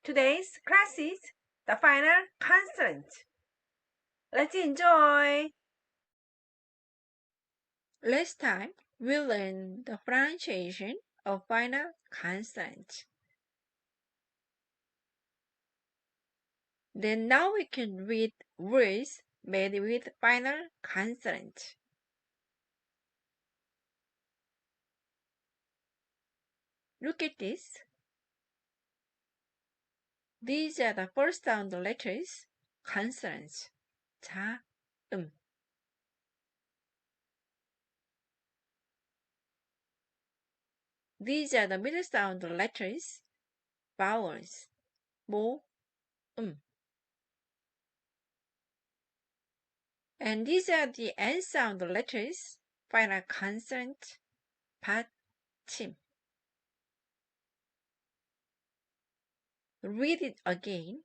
Today's class is the final consonant. Let's enjoy! Last time, we learned the pronunciation of final consonant. Then now we can read words made with final consonant. Look at this. These are the first sound letters, consonants. 자, These are the middle sound letters, vowels. 모, And these are the end sound letters, final consonant, 받침. Read it again.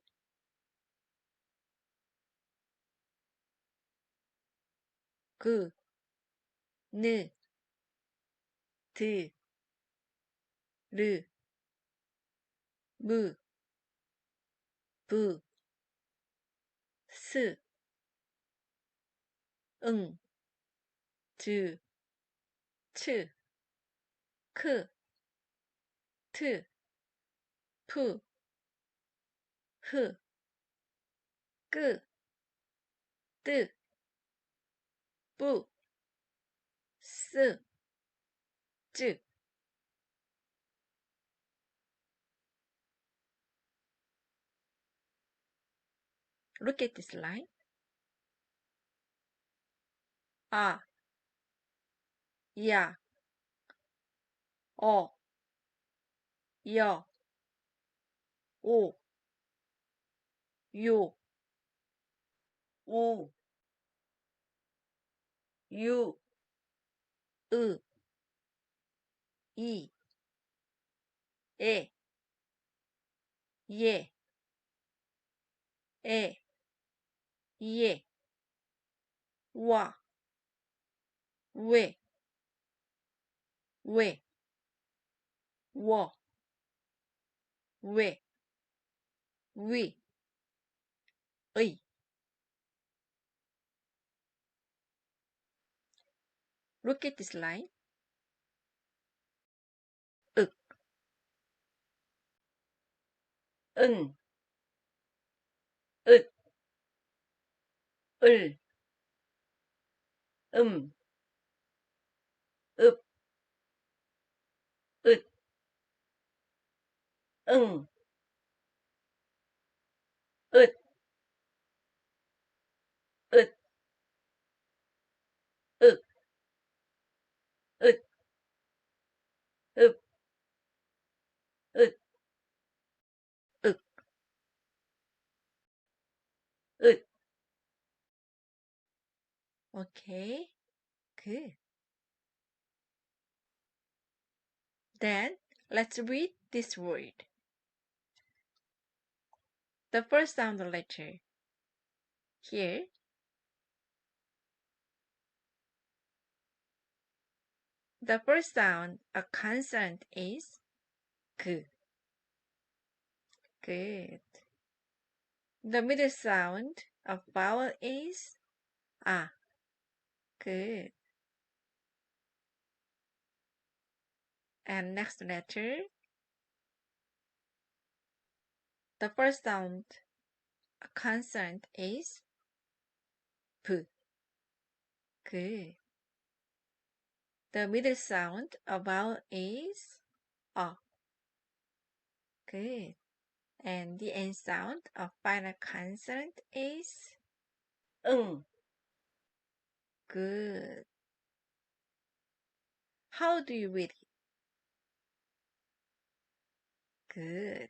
그, 느, 드, 르, 무, 부, 스, 응, 즈, 츠, 크, 트, 푸, 흐, 끄, 뜨, 뿌, 스, 쯔. Look at this line. 아, 야, 어, 여, 오, 요, 우, 유, 으, 이, 에, 예, 에, 예, 와, 왜, 워, 왜, 위, 의. Look at this line. 윽, 은, 읒, 을, 읍, 읒, 응, 읒, 읒, 윽, 읒, 읍, 읒, 윽, 읒. Okay, good. Then let's read this word. The first sound letter here. The first sound, a consonant, is 그. Good. The middle sound of vowel is 아. Good. And next letter. The first sound, a consonant, is 부. Good. The middle sound of vowel is 어. Good. And the end sound of final consonant is 응. Good. How do you read it? Good.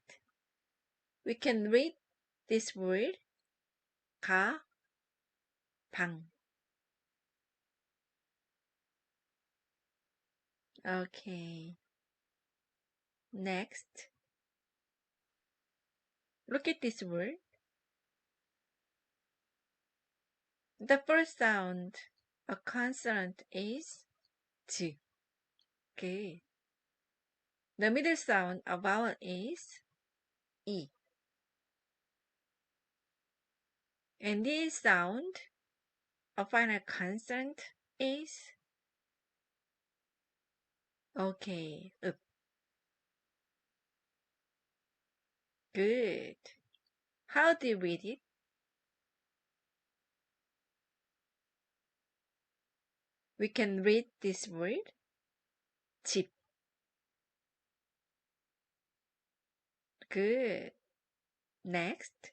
We can read this word 가, 방. Okay. Next. Look at this word. The first sound, a consonant, is 즈. Good. The middle sound, a vowel, is 이. And the sound of final consonant is okay. Good. How do you read it? We can read this word. 집. Good. Next.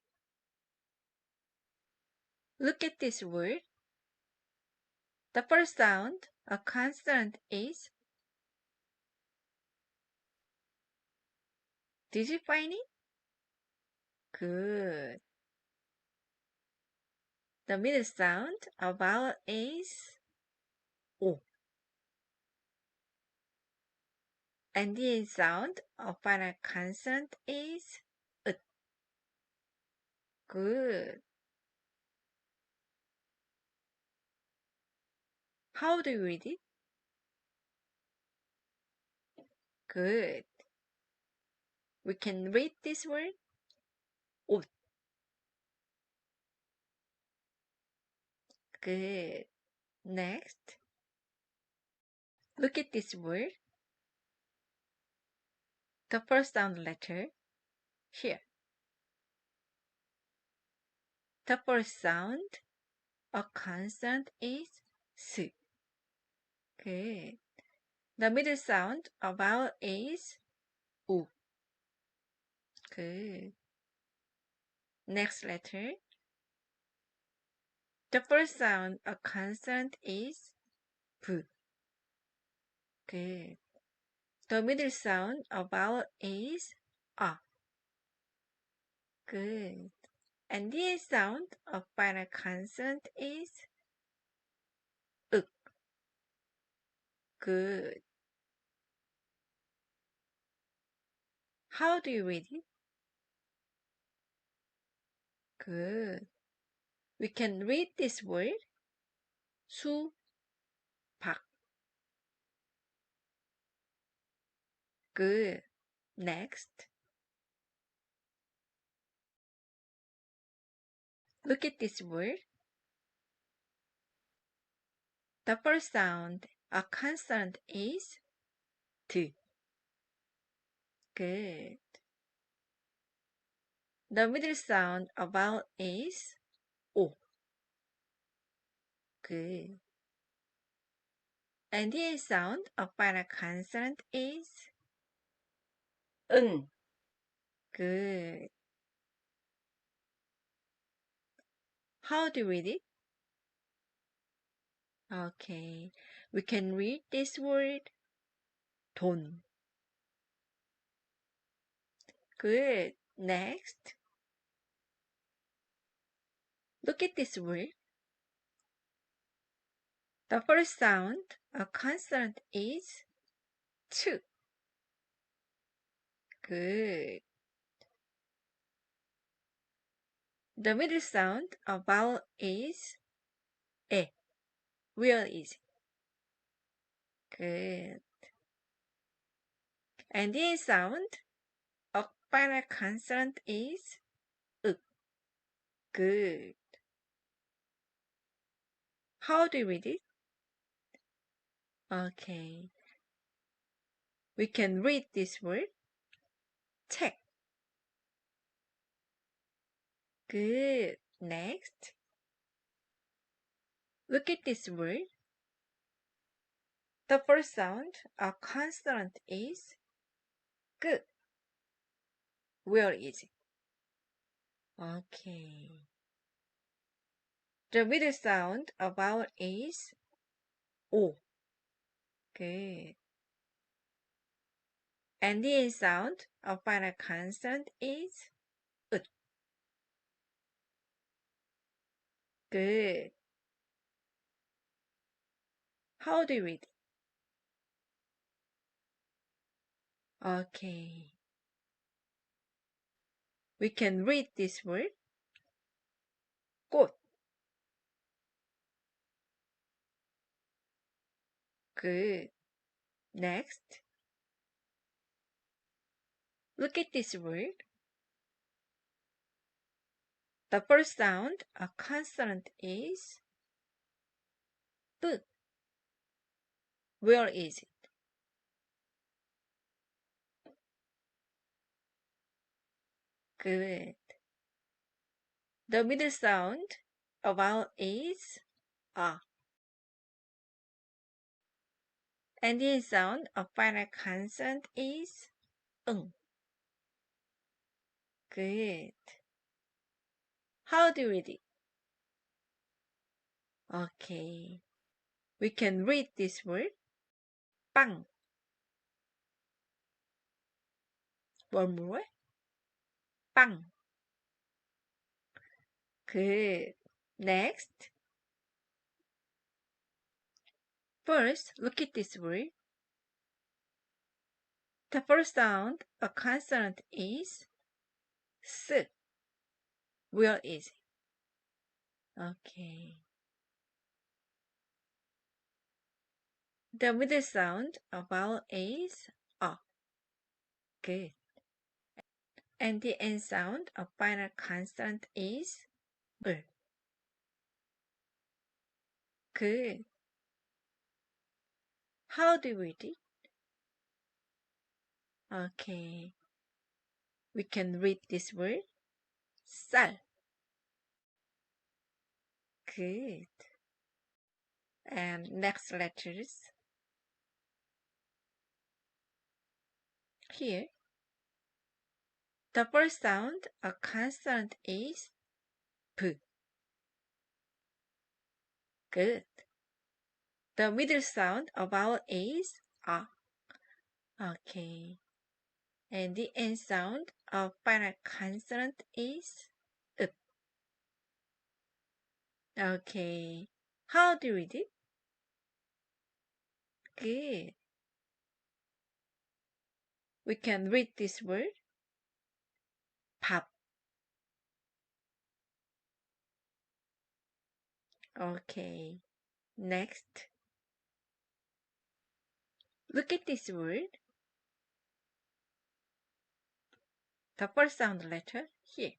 Look at this word. The first sound, a consonant is. Did you find it? Good. The middle sound, a vowel is. 오. And the end sound, a final consonant is. 으. Good. How do you read it? Good. We can read this word. 옷. Good. Next. Look at this word. The first sound letter. Here. The first sound, a consonant is 스. Good. The middle sound, a vowel is 우. Good. Next letter. The first sound, a consonant is 부. Good. The middle sound, a vowel is 아. Good. And the end sound, a final consonant is 윽. Good. How do you read it? Good. We can read this word. 수, 박. Good. Next. Look at this word. The first sound, a consonant is 드. Good. The middle sound, a vowel is 오. Good. And the end sound, a final consonant is 은. Good. How do you read it? Okay. We can read this word. 돈. Good. Next. Look at this word. The first sound, a consonant is 츠. Good. The middle sound, a vowel is 에. Real easy. Good. And the end sound, a final consonant is 윽. Good. How do you read it? Okay. We can read this word. 책. Good. Next. Look at this word. The first sound, a consonant is good. Where is it? Okay. The middle sound, a vowel is 오. Good. And the end sound, a final consonant is 읒. Good. How do you read? Okay. We can read this word. 꽃. Good. Next. Look at this word. The first sound, a consonant, is B. Where is it? Good. The middle sound, a vowel, is A. And the end sound, a final consonant, is 응. Good. How do you read it? Okay. We can read this word. 빵. One more. 빵. Good. Next. First, look at this word. The first sound, a consonant, is S. Where is it? Okay. The middle sound, a vowel, is A. Good. And the end sound, a final consonant, is 을. Good. How do we read it? Okay. We can read this word. 쌀. Good. And next letters. Here. The first sound, a consonant, is B. Good. The middle sound, a vowel, is A. Okay. And the end sound, a final consonant, is 읍. Okay. How do you read it? Good. We can read this word. 밥. Okay. Next. Look at this word. The first sound letter here.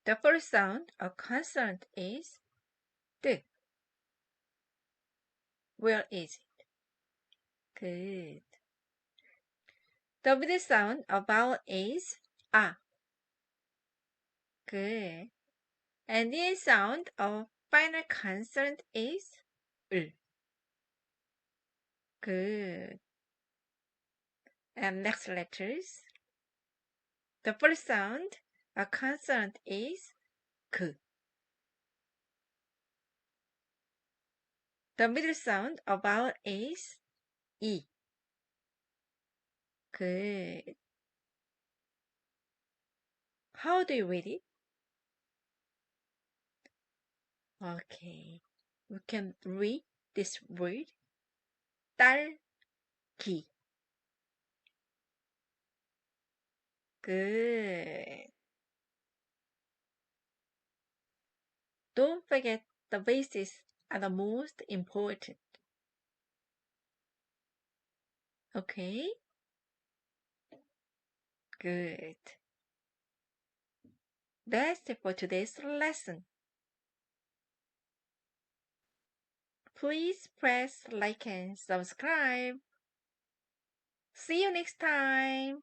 The first sound, a consonant, is 뜨. Where is it? Good. The middle sound, a vowel, is 아. Good. And the end sound, a final consonant, is 을. Good. And next letters. The first sound, a consonant, is 그. The middle sound, a vowel, is 이. Good. How do you read it? Okay. We can read this word. 딸기. Good. Don't forget the bases are the most important. Okay? Good. That's it for today's lesson. Please press like and subscribe. See you next time.